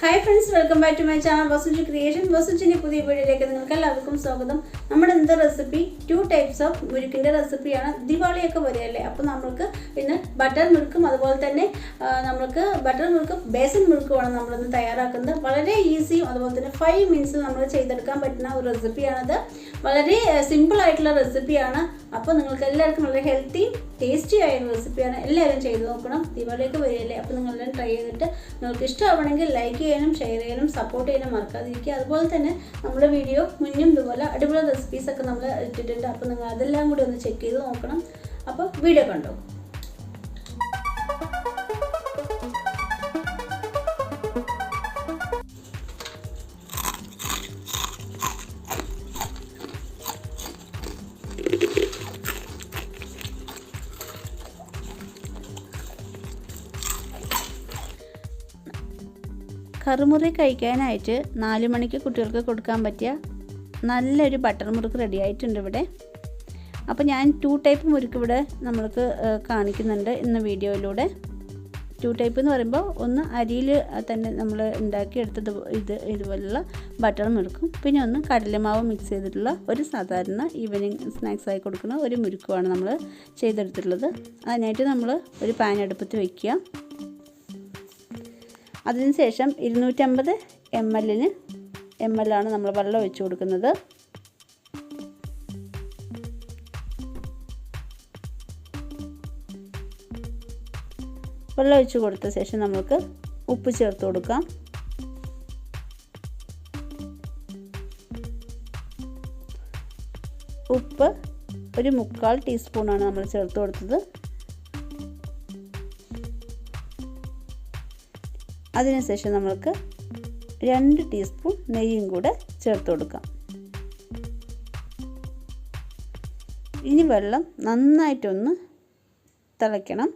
Hi friends, welcome back to my channel Vasuji Creation. Vasuji പുതിയ വീഡിയോയിലേക്ക് നിങ്ങൾക്ക് എല്ലാവർക്കും സ്വാഗതം. നമ്മുടെ ഇന്നത്തെ റെസിപ്പി 2 types of മുരുക്കിന്റെ റെസിപ്പിയാണ്. ദിവാലി ഒക്കെ വരികയല്ലേ. അപ്പോൾ നമുക്ക് ഇന്ന് ബട്ടർ മുറുക്കും അതുപോലെ തന്നെ നമുക്ക് ബട്ടർ മുറുക്കും ബേസൻ മുറുക്കുമാണ് നമ്മൾ ഇന്ന് തയ്യാറാക്കുന്നത്. വളരെ ഈസിയും അതുപോലെ തന്നെ 5 minutes നമ്മൾ ചെയ്തെടുക്കാൻ പറ്റുന്ന ഒരു റെസിപ്പിയാണിത്. വളരെ സിമ്പിൾ ആയിട്ടുള്ള റെസിപ്പിയാണ്. അപ്പോൾ നിങ്ങൾക്ക് എല്ലാവർക്കും വളരെ ഹെൽത്തി ടേസ്റ്റി ആയ റെസിപ്പിയാണ്. എല്ലാവരും ചെയ്തു നോക്കണം. ദിവാലിയൊക്കെ വരികയല്ലേ. അപ്പോൾ നിങ്ങളെല്ലാം ട്രൈ ചെയ്തിട്ട് നിങ്ങൾക്ക് ഇഷ്ടമാണെങ്കിൽ ലൈക്ക് ചെയ്യാനും ഷെയർ ചെയ്യാനും സപ്പോർട്ട് ചെയ്യാനും മറക്കാതിരിക്കുക. അതുപോലെ തന്നെ നമ്മുടെ വീഡിയോ മുന്നും ഇതുപോലെ അടിപൊളി റെസിപ്പീസ് ഒക്കെ നമ്മൾ ഇട്ടിട്ടുണ്ട്. അപ്പോൾ നിങ്ങൾ അതെല്ലാം കൂടി ഒന്ന് ചെക്ക് ചെയ്ത് നോക്കണം. അപ്പോൾ വീഡിയോ കണ്ടോ. കറുമുറി കഴിക്കാനായിട്ട് 4 മണിക്ക് കുട്ടികൾക്ക് കൊടുക്കാൻ പറ്റിയ നല്ലൊരു ബട്ടർ മുറുക്ക് റെഡി ആയിട്ടുണ്ട് ഇവിടെ. അപ്പോൾ ഞാൻ 2 ടൈപ്പ് മുറുക്ക് ഇവിടെ നമ്മൾക്ക് കാണിക്കുന്നുണ്ട് ഇന്ന് വീഡിയോയിലൂടെ. 2 ടൈപ്പ് എന്ന് പറയുമ്പോൾ ഒന്ന് അരിയിൽ തന്നെ നമ്മൾ ഉണ്ടാക്കിയെടുത്തത് ഇതുപോലുള്ള ബട്ടർ മുറുക്കും, പിന്നെ ഒന്ന് കടലമാവ് മിക്സ് ചെയ്തിട്ടുള്ള ഒരു സാധാരണ ഈവനിങ് സ്നാക്സ് ആയി കൊടുക്കുന്ന ഒരു മുറുക്കുമാണ് നമ്മൾ ചെയ്തെടുത്തിട്ടുള്ളത്. അതിനായിട്ട് നമ്മൾ ഒരു പാൻ അടുപ്പത്ത് വയ്ക്കുക. അതിനുശേഷം 250 ml ആണ് നമ്മൾ വെള്ളം ഒഴിച്ച് കൊടുക്കുന്നത്. വെള്ളം ഒഴിച്ച് കൊടുത്ത ശേഷം നമുക്ക് ഉപ്പ് ചേർത്ത് കൊടുക്കാം. ഉപ്പ് ഒരു 1/4 ടീസ്പൂണാണ് നമ്മൾ ചേർത്ത് കൊടുത്തത്. അതിനുശേഷം നമുക്ക് 2 ടീസ്പൂൺ നെയ്യും കൂടെ ചേർത്ത് കൊടുക്കാം. ഇനി വെള്ളം നന്നായിട്ടൊന്ന് തിളയ്ക്കണം.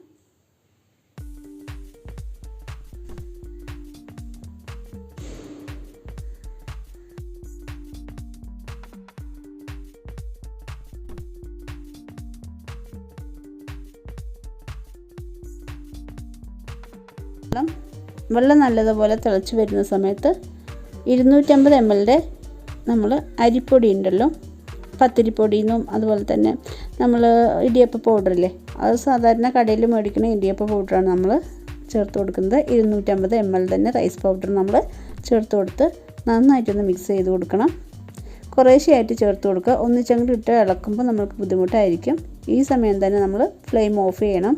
വെള്ളം നല്ലതുപോലെ തിളച്ച് വരുന്ന സമയത്ത് 250 ml നമ്മൾ അരിപ്പൊടി ഉണ്ടല്ലോ, പത്തിരിപ്പൊടിയെന്നും അതുപോലെ തന്നെ നമ്മൾ ഇടിയപ്പ പൗഡറില്ലേ, അത് സാധാരണ കടയിൽ മേടിക്കുന്ന ഇടിയപ്പ പൗഡറാണ് നമ്മൾ ചേർത്ത് കൊടുക്കുന്നത്. 250 ml തന്നെ റൈസ് പൗഡർ നമ്മൾ ചേർത്ത് കൊടുത്ത് നന്നായിട്ടൊന്ന് മിക്സ് ചെയ്ത് കൊടുക്കണം. കുറേശ്ശെയായിട്ട് ചേർത്ത് കൊടുക്കുക. ഒന്നിച്ചങ്ങോട്ട് ഇട്ട് ഇളക്കുമ്പോൾ നമുക്ക് ബുദ്ധിമുട്ടായിരിക്കും. ഈ സമയം തന്നെ നമ്മൾ ഫ്ലെയിം ഓഫ് ചെയ്യണം.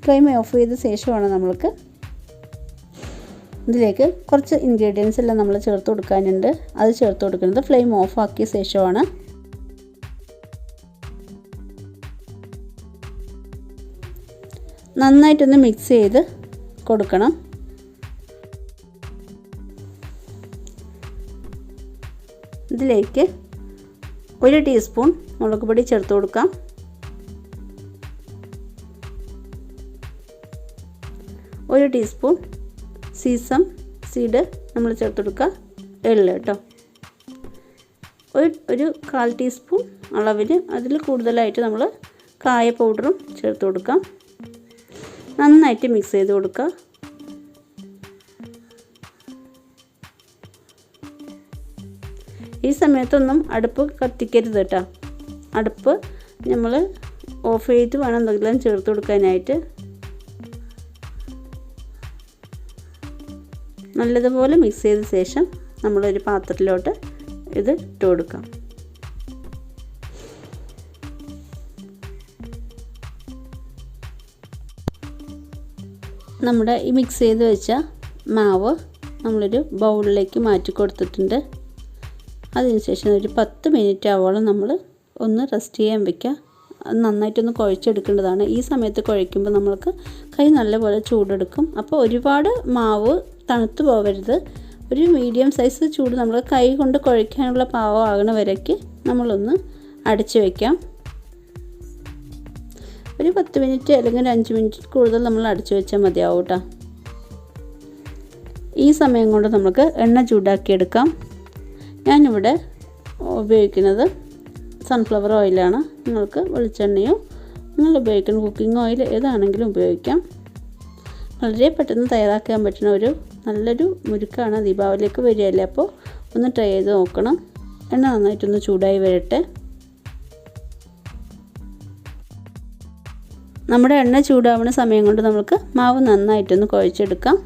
ഫ്ലെയിം ഓഫ് ചെയ്ത ശേഷമാണ് നമ്മൾക്ക് ഇതിലേക്ക് കുറച്ച് ഇൻഗ്രീഡിയൻസ് എല്ലാം നമ്മൾ ചേർത്ത് കൊടുക്കാനുണ്ട്. അത് ചേർത്ത് കൊടുക്കുന്നത് ഫ്ലെയിം ഓഫ് ആക്കിയ ശേഷമാണ്. നന്നായിട്ടൊന്ന് മിക്സ് ചെയ്ത് കൊടുക്കണം. ഇതിലേക്ക് 1 ടീസ്പൂൺ മുളക് പൊടി ചേർത്ത് കൊടുക്കാം. 1 ടീസ്പൂൺ സീസം സീഡ് നമ്മൾ ചേർത്ത് കൊടുക്കുക. എള്ള് കേട്ടോ, ഒരു 1/4 ടീസ്പൂൺ അളവിന് അതിൽ കൂടുതലായിട്ട് നമ്മൾ കായ പൗഡറും ചേർത്ത് കൊടുക്കാം. നന്നായിട്ട് മിക്സ് ചെയ്ത് കൊടുക്കുക. ഈ സമയത്തൊന്നും അടുപ്പ് കത്തിക്കരുത് കേട്ടോ. അടുപ്പ് നമ്മൾ ഓഫ് ചെയ്ത് വേണം എന്തെങ്കിലും ചേർത്ത് കൊടുക്കാനായിട്ട്. നല്ലതുപോലെ മിക്സ് ചെയ്ത ശേഷം നമ്മളൊരു പാത്രത്തിലോട്ട് ഇത് ഇട്ട് കൊടുക്കാം. നമ്മുടെ ഈ മിക്സ് ചെയ്ത് വെച്ച മാവ് നമ്മളൊരു ബൗളിലേക്ക് മാറ്റി കൊടുത്തിട്ടുണ്ട്. അതിനുശേഷം ഒരു 10 മിനിറ്റ് ആവോളം നമ്മൾ ഒന്ന് റെസ്റ്റ് ചെയ്യാൻ വയ്ക്കുക. അത് നന്നായിട്ടൊന്ന് കുഴച്ചെടുക്കേണ്ടതാണ്. ഈ സമയത്ത് കുഴയ്ക്കുമ്പോൾ നമ്മൾക്ക് കൈ നല്ലപോലെ ചൂടെടുക്കും. അപ്പോൾ ഒരുപാട് മാവ് തണുത്ത് പോകരുത്. ഒരു മീഡിയം സൈസ് ചൂട് നമ്മൾ കൈ കൊണ്ട് കുഴയ്ക്കാനുള്ള പാകമാകണ വരയ്ക്ക് നമ്മളൊന്ന് അടച്ചു വയ്ക്കാം. ഒരു 10 മിനിറ്റ് അല്ലെങ്കിൽ 5 മിനിറ്റ് കൂടുതൽ നമ്മൾ അടച്ചു വെച്ചാൽ മതിയാവും കേട്ടോ. ഈ സമയം കൊണ്ട് നമുക്ക് എണ്ണ ചൂടാക്കിയെടുക്കാം. ഞാനിവിടെ ഉപയോഗിക്കുന്നത് സൺഫ്ലവർ ഓയിലാണ്. നിങ്ങൾക്ക് വെളിച്ചെണ്ണയോ നിങ്ങൾ ഉപയോഗിക്കുന്ന കുക്കിംഗ് ഓയിൽ ഏതാണെങ്കിലും ഉപയോഗിക്കാം. വളരെ പെട്ടെന്ന് തയ്യാറാക്കാൻ പറ്റുന്ന ഒരു നല്ലൊരു മുരുക്കാണ്. ദീപാവലിയൊക്കെ വരികയല്ലേ, അപ്പോൾ ഒന്ന് ട്രൈ ചെയ്ത് നോക്കണം. എണ്ണ നന്നായിട്ടൊന്ന് ചൂടായി വരട്ടെ. നമ്മുടെ എണ്ണ ചൂടാവുന്ന സമയം കൊണ്ട് നമുക്ക് മാവ് നന്നായിട്ടൊന്ന് കുഴച്ചെടുക്കാം.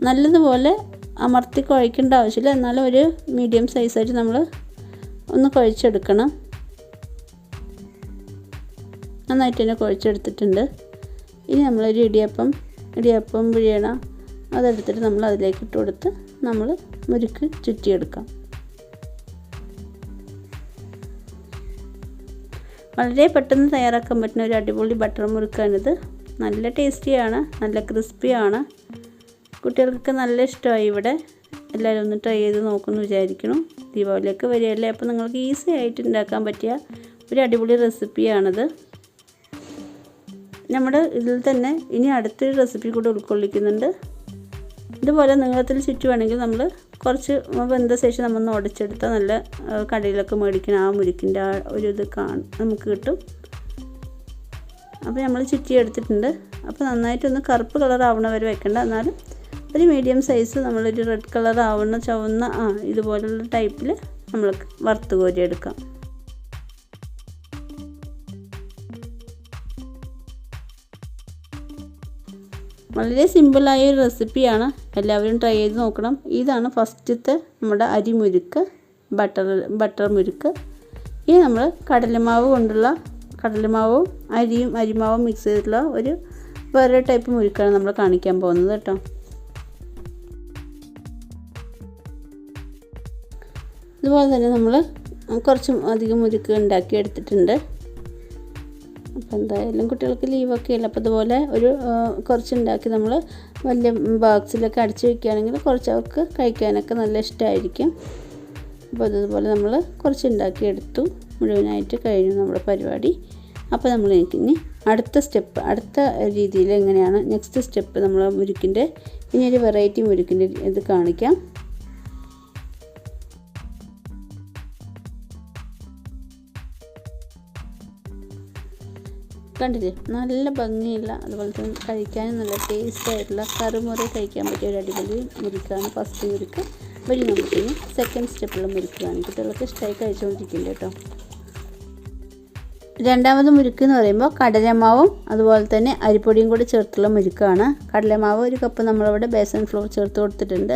നല്ലതുപോലെ അമർത്തി കുഴക്കേണ്ട ആവശ്യമില്ല, എന്നാലും ഒരു മീഡിയം സൈസായിട്ട് നമ്മൾ ഒന്ന് കുഴച്ചെടുക്കണം. നന്നായിട്ട് തന്നെ കുഴച്ചെടുത്തിട്ടുണ്ട്. ഇനി നമ്മളൊരു ഇടിയപ്പം പിഴിയണ അതെടുത്തിട്ട് നമ്മൾ അതിലേക്ക് ഇട്ട് കൊടുത്ത് നമ്മൾ മുറുക്ക് ചുറ്റിയെടുക്കാം. വളരെ പെട്ടെന്ന് തയ്യാറാക്കാൻ പറ്റുന്ന ഒരു അടിപൊളി ബട്ടർ മുറുക്കാണിത്. നല്ല ടേസ്റ്റിയാണ്, നല്ല ക്രിസ്പിയാണ്. കുട്ടികൾക്കൊക്കെ നല്ല ഇഷ്ടമായി. ഇവിടെ എല്ലാവരും ഒന്ന് ട്രൈ ചെയ്ത് നോക്കുമെന്ന് വിചാരിക്കണം. ദീപാവലിയൊക്കെ വരികയല്ലേ, അപ്പോൾ നിങ്ങൾക്ക് ഈസി ആയിട്ട് ഉണ്ടാക്കാൻ പറ്റിയ ഒരു അടിപൊളി റെസിപ്പിയാണിത്. നമ്മുടെ ഇതിൽ തന്നെ ഇനി അടുത്തൊരു റെസിപ്പി കൂടെ ഉൾക്കൊള്ളിക്കുന്നുണ്ട്. ഇതുപോലെ നീളത്തിൽ ചുറ്റുവാണെങ്കിൽ നമ്മൾ കുറച്ച് വെന്ത ശേഷം നമ്മൾ ഉടച്ചെടുത്താൽ നല്ല കടയിലൊക്കെ മേടിക്കുന്ന ആ മുരുക്കിൻ്റെ ആ ഒരു ഇത് നമുക്ക് കിട്ടും. അപ്പോൾ നമ്മൾ ചുറ്റിയെടുത്തിട്ടുണ്ട്. അപ്പോൾ നന്നായിട്ടൊന്ന് കറുപ്പ് കളർ ആവണ വരെ വെക്കേണ്ട, എന്നാലും ഒരു മീഡിയം സൈസ് നമ്മളൊരു റെഡ് കളർ ആവുന്ന ചുവന്ന ഇതുപോലുള്ള ടൈപ്പിൽ നമ്മൾ വറുത്ത് കോരിയെടുക്കാം. വളരെ സിമ്പിളായ ഒരു റെസിപ്പിയാണ്, എല്ലാവരും ട്രൈ ചെയ്ത് നോക്കണം. ഇതാണ് ഫസ്റ്റത്തെ നമ്മുടെ അരി മുരുക്ക്, ബട്ടർ മുരുക്ക്. ഇനി നമ്മൾ കടലമാവും അരിമാവും മിക്സ് ചെയ്തിട്ടുള്ള ഒരു വേറെ ടൈപ്പ് മുരുക്കാണ് നമ്മൾ കാണിക്കാൻ പോകുന്നത് കേട്ടോ. ഇതുപോലെ തന്നെ നമ്മൾ കുറച്ച് അധികം മുരുക്ക് ഉണ്ടാക്കി എടുത്തിട്ടുണ്ട്. അപ്പോൾ എന്തായാലും കുട്ടികൾക്ക് ലീവൊക്കെ അല്ല, അപ്പോൾ ഇതുപോലെ കുറച്ചുണ്ടാക്കി നമ്മൾ വലിയ ബോക്സിലൊക്കെ അടിച്ച് വയ്ക്കുകയാണെങ്കിൽ കുറച്ച് അവർക്ക് കഴിക്കാനൊക്കെ നല്ല ഇഷ്ടമായിരിക്കും. അപ്പോൾ ഇതുപോലെ നമ്മൾ കുറച്ചുണ്ടാക്കി എടുത്തു, മുഴുവനായിട്ട് കഴിഞ്ഞു നമ്മുടെ പരിപാടി. അപ്പോൾ നമ്മൾ ഇനി അടുത്ത രീതിയിൽ എങ്ങനെയാണ് നെക്സ്റ്റ് സ്റ്റെപ്പ് നമ്മൾ മുരുക്കിൻ്റെ ഇനി ഒരു വെറൈറ്റി മുരുക്കിൻ്റെ ഇത് കാണിക്കാം. കണ്ടില്ലേ, നല്ല ഭംഗിയുള്ള അതുപോലെ തന്നെ കഴിക്കാനും നല്ല ടേസ്റ്റ് ആയിട്ടുള്ള കറുമുറ കഴിക്കാൻ പറ്റിയ ഒരു അടിപൊളി മുരുക്കാണ് ഫസ്റ്റ് മുരുക്ക്. വഴി നമുക്കിനി സെക്കൻഡ് സ്റ്റെപ്പുള്ള മുരുക്കാണ്. കുട്ടികൾക്ക് ഇഷ്ടമായി കഴിച്ചുകൊണ്ടിരിക്കുന്നത് കേട്ടോ. രണ്ടാമത് മുരുക്ക് എന്ന് പറയുമ്പോൾ കടലമാവും അതുപോലെ തന്നെ അരിപ്പൊടിയും കൂടി ചേർത്തുള്ള മുരുക്കാണ്. കടലമാവ് 1 കപ്പ് നമ്മളിവിടെ ബേസൻ ഫ്ലോർ ചേർത്ത് കൊടുത്തിട്ടുണ്ട്.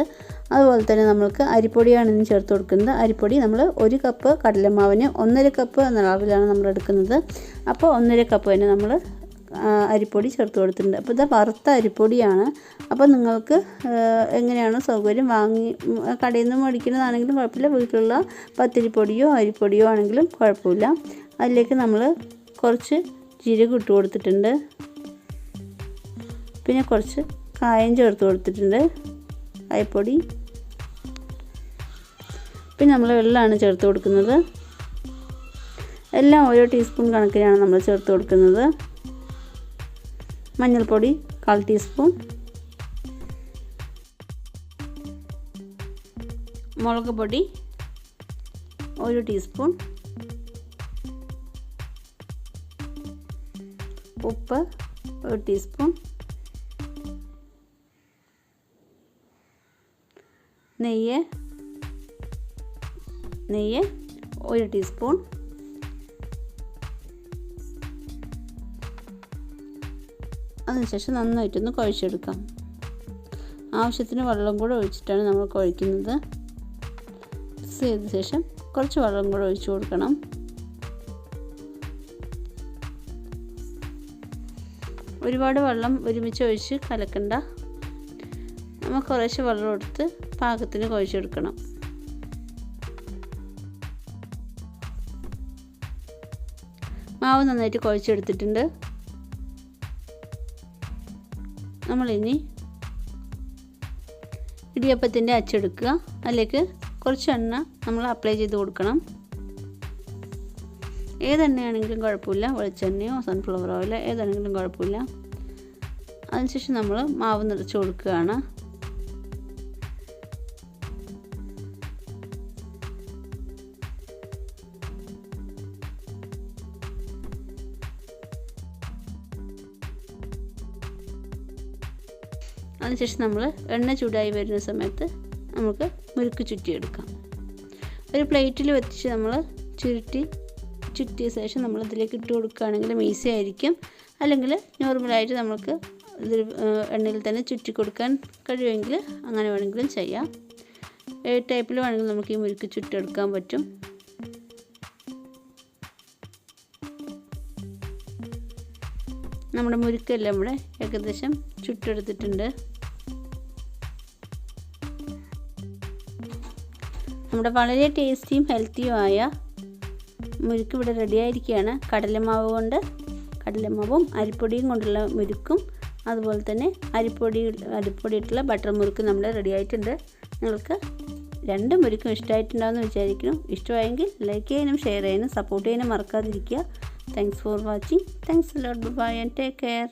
അതുപോലെ തന്നെ നമ്മൾക്ക് അരിപ്പൊടിയാണ് ഇന്ന് ചേർത്ത് കൊടുക്കുന്നത്. അരിപ്പൊടി നമ്മൾ 1 കപ്പ് കടലമാവിന് 1.5 കപ്പ് എന്ന അളവിലാണ് നമ്മൾ എടുക്കുന്നത്. അപ്പോൾ 1.5 കപ്പ് തന്നെ നമ്മൾ അരിപ്പൊടി ചേർത്ത് കൊടുത്തിട്ടുണ്ട്. അപ്പോൾ ഇത് വറുത്ത അരിപ്പൊടിയാണ്. അപ്പോൾ നിങ്ങൾക്ക് എങ്ങനെയാണോ സൗകര്യം കടയിൽ നിന്ന് മേടിക്കുന്നതാണെങ്കിലും കുഴപ്പമില്ല, വീട്ടിലുള്ള പത്തിരിപ്പൊടിയോ അരിപ്പൊടിയോ ആണെങ്കിലും കുഴപ്പമില്ല. അതിലേക്ക് നമ്മൾ കുറച്ച് ജീരകം ഇട്ട് കൊടുത്തിട്ടുണ്ട്, പിന്നെ കുറച്ച് കായം ചേർത്ത് കൊടുത്തിട്ടുണ്ട്, അരിപ്പൊടി, പിന്നെ നമ്മൾ വെള്ളമാണ് ചേർത്ത് കൊടുക്കുന്നത്. എല്ലാം ഓരോ ടീസ്പൂൺ കണക്കിനാണ് നമ്മൾ ചേർത്ത് കൊടുക്കുന്നത്. മഞ്ഞൾപ്പൊടി 1/4 ടീസ്പൂൺ, മുളക് പൊടി 1 ടീസ്പൂൺ, ഉപ്പ് 1 ടീസ്പൂൺ, നെയ്യ് 1 ടീസ്പൂൺ, അതിനുശേഷം നന്നായിട്ടൊന്ന് കുഴച്ചെടുക്കാം. ആവശ്യത്തിന് വെള്ളം കൂടെ ഒഴിച്ചിട്ടാണ് നമ്മൾ കുഴക്കുന്നത്. മിക്സ് ചെയ്ത ശേഷം കുറച്ച് വെള്ളം കൂടെ ഒഴിച്ചു കൊടുക്കണം. ഒരുപാട് വെള്ളം ഒരുമിച്ച് ഒഴിച്ച് കലക്കണ്ട, നമ്മൾ കുറേശ്ശെ വെള്ളം എടുത്ത് പാകത്തിന് കുഴച്ചെടുക്കണം. മാവ് നന്നായിട്ട് കുഴച്ചെടുത്തിട്ടുണ്ട്. നമ്മളിനി ഇടിയപ്പത്തിൻ്റെ അച്ചെടുക്കുക. അതിലേക്ക് കുറച്ച് എണ്ണ നമ്മൾ അപ്ലൈ ചെയ്ത് കൊടുക്കണം. ഏതെണ്ണയാണെങ്കിലും കുഴപ്പമില്ല, വെളിച്ചെണ്ണയോ സൺഫ്ലവർ ഓയിലോ ഏതാണെങ്കിലും കുഴപ്പമില്ല. അതിനുശേഷം നമ്മൾ മാവ് നിറച്ച് കൊടുക്കുകയാണ്. അതിനുശേഷം നമ്മൾ എണ്ണ ചൂടായി വരുന്ന സമയത്ത് നമുക്ക് മുറുക്ക് ചുറ്റിയെടുക്കാം. ഒരു പ്ലേറ്റിൽ വെച്ച് നമ്മൾ ചുറ്റിയ ശേഷം നമ്മൾ ഇതിലേക്ക് ഇട്ട് കൊടുക്കുകയാണെങ്കിൽ ഈസി ആയിരിക്കും. അല്ലെങ്കിൽ നോർമലായിട്ട് നമുക്ക് ഇതിൽ എണ്ണയിൽ തന്നെ ചുറ്റി കൊടുക്കാൻ കഴിയുമെങ്കിൽ അങ്ങനെ വേണമെങ്കിലും ചെയ്യാം. ഏത് ടൈപ്പിൽ വേണമെങ്കിലും നമുക്ക് ഈ മുറുക്ക് ചുറ്റിയെടുക്കാൻ പറ്റും. നമ്മുടെ മുറുക്കെല്ലാം ഇവിടെ ഏകദേശം ചുട്ടെടുത്തിട്ടുണ്ട്. നമ്മുടെ വളരെ ടേസ്റ്റിയും ഹെൽത്തിയുമായ മുറുക്ക് ഇവിടെ റെഡി ആയിരിക്കുകയാണ്. കടലമാവും അരിപ്പൊടിയും കൊണ്ടുള്ള മുറുക്കും അതുപോലെ തന്നെ അരിപ്പൊടിയിട്ടുള്ള ബട്ടർ മുറുക്ക് നമ്മുടെ റെഡി ആയിട്ടുണ്ട്. നിങ്ങൾക്ക് 2 മുറുക്കും ഇഷ്ടമായിട്ടുണ്ടാകുമെന്ന് വിചാരിക്കുന്നു. ഇഷ്ടമായെങ്കിൽ ലൈക്ക് ചെയ്യാനും ഷെയർ ചെയ്യാനും സപ്പോർട്ട് ചെയ്യാനും മറക്കാതിരിക്കുക. Thanks for watching. Thanks a lot. Bye and take care.